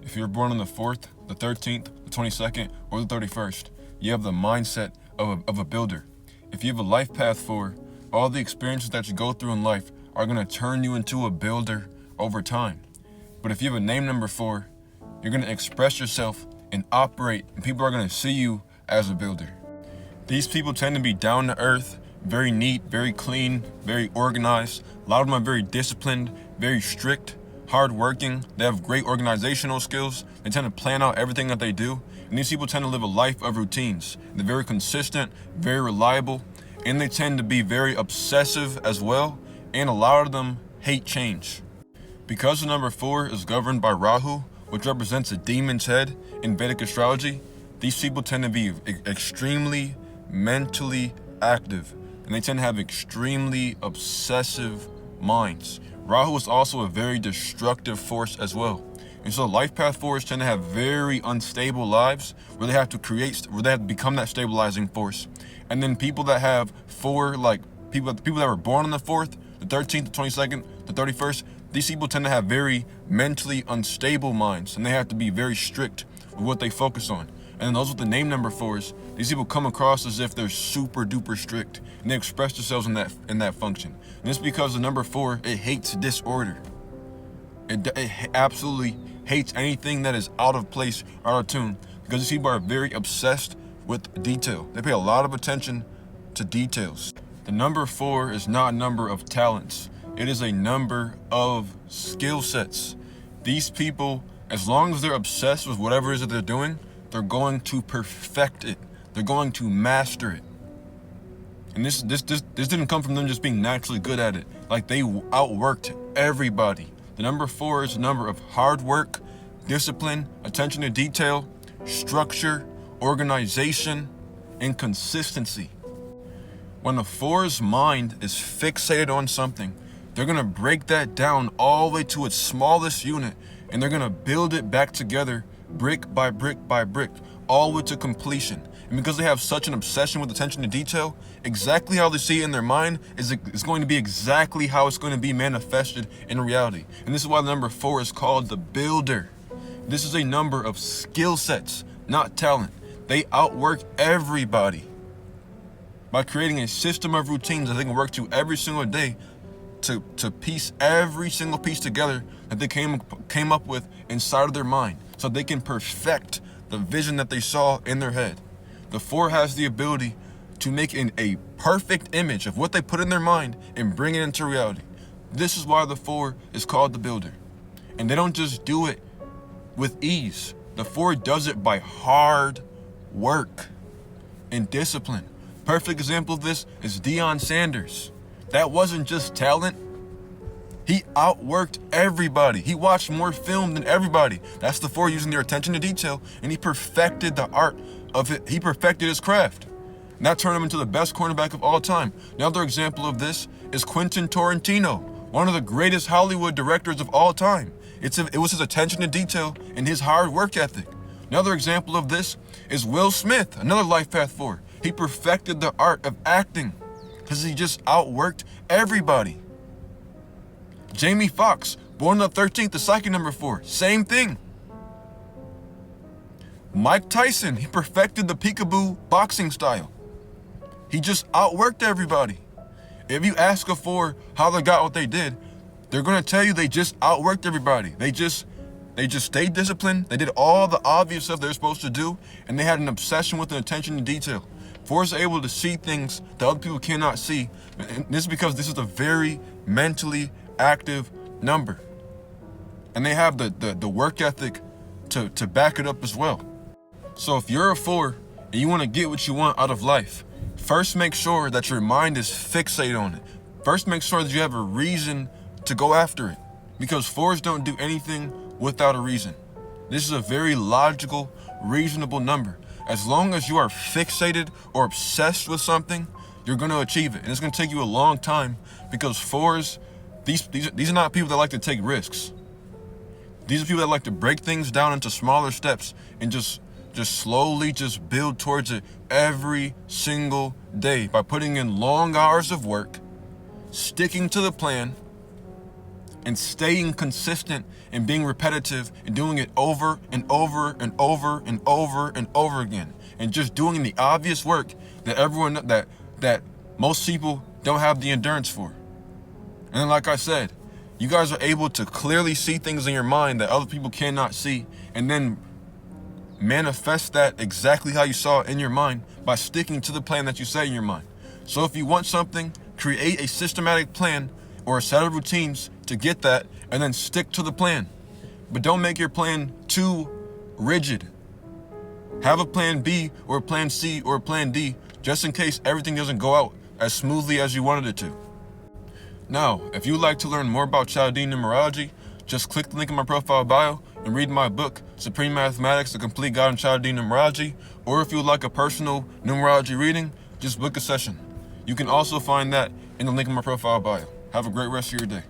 If you're born on the 4th, the 13th, the 22nd, or the 31st, you have the mindset of a builder. If you have a life path 4, all the experiences that you go through in life are going to turn you into a builder over time. But if you have a name number 4, you're going to express yourself and operate, and people are going to see you as a builder. These people tend to be down to earth, very neat, very clean, very organized. A lot of them are very disciplined, very strict, hardworking. They have great organizational skills. They tend to plan out everything that they do. And these people tend to live a life of routines. They're very consistent, very reliable, and they tend to be very obsessive as well. And a lot of them hate change. Because the number 4 is governed by Rahu, which represents a demon's head in Vedic astrology, these people tend to be extremely mentally active, and they tend to have extremely obsessive minds. Rahu is also a very destructive force as well. And so life path 4s tend to have very unstable lives where they have to become that stabilizing force. And then people that have 4, like people that were born on the 4th, the 13th, the 22nd, the 31st, these people tend to have very mentally unstable minds, and they have to be very strict with what they focus on. And then those with the name number 4s, these people come across as if they're super duper strict, and they express themselves in that function. And it's because the number 4, it hates disorder. It absolutely hates anything that is out of place or out of tune, because these people are very obsessed with detail. They pay a lot of attention to details. The number 4 is not a number of talents. It is a number of skill sets. These people, as long as they're obsessed with whatever it is that they're doing, they're going to perfect it. They're going to master it. And this didn't come from them just being naturally good at it. Like, they outworked everybody. The number 4 is a number of hard work, discipline, attention to detail, structure, organization, and consistency. When the 4's mind is fixated on something, they're gonna break that down all the way to its smallest unit, and they're gonna build it back together brick by brick by brick, all the way to completion. And because they have such an obsession with attention to detail, exactly how they see it in their mind is going to be exactly how it's going to be manifested in reality. And this is why the number 4 is called the builder. This is a number of skill sets, not talent. They outwork everybody by creating a system of routines that they can work to every single day to piece every single piece together that they came up with inside of their mind, so they can perfect the vision that they saw in their head. The 4 has the ability to make a perfect image of what they put in their mind and bring it into reality. This is why the 4 is called the builder. And they don't just do it with ease. The 4 does it by hard work and discipline. Perfect example of this is Deion Sanders. That wasn't just talent. He outworked everybody. He watched more film than everybody. That's the 4 using their attention to detail, and he perfected the art of it. He perfected his craft. And that turned him into the best cornerback of all time. Another example of this is Quentin Tarantino, one of the greatest Hollywood directors of all time. It was his attention to detail and his hard work ethic. Another example of this is Will Smith, another life path 4. He perfected the art of acting because he just outworked everybody. Jamie Foxx, born on the 13th, the psychic number 4, same thing. Mike Tyson, he perfected the peekaboo boxing style. He just outworked everybody. If you ask a 4 how they got what they did, they're gonna tell you they just outworked everybody. They just stayed disciplined. They did all the obvious stuff they're supposed to do, and they had an obsession with an attention to detail. 4s are able to see things that other people cannot see. And this is because this is a very mentally active number. And they have the work ethic to back it up as well. So if you're a 4 and you want to get what you want out of life, first make sure that your mind is fixated on it. First make sure that you have a reason to go after it, because 4s don't do anything without a reason. This is a very logical, reasonable number. As long as you are fixated or obsessed with something, you're going to achieve it. And it's going to take you a long time, because 4s, these are not people that like to take risks. These are people that like to break things down into smaller steps and just slowly just build towards it every single day by putting in long hours of work, sticking to the plan, and staying consistent and being repetitive and doing it over and over and over and over and over again, and just doing the obvious work that most people don't have the endurance for. And then, like I said, you guys are able to clearly see things in your mind that other people cannot see, and then manifest that exactly how you saw it in your mind by sticking to the plan that you set in your mind. So if you want something, create a systematic plan or a set of routines to get that, and then stick to the plan. But don't make your plan too rigid. Have a plan B or a plan C or a plan D, just in case everything doesn't go out as smoothly as you wanted it to. Now, if you'd like to learn more about Chaldean numerology, just click the link in my profile bio and read my book, Supreme Mathematics, The Complete Guide on Chaldean Numerology. Or if you would like a personal numerology reading, just book a session. You can also find that in the link in my profile bio. Have a great rest of your day.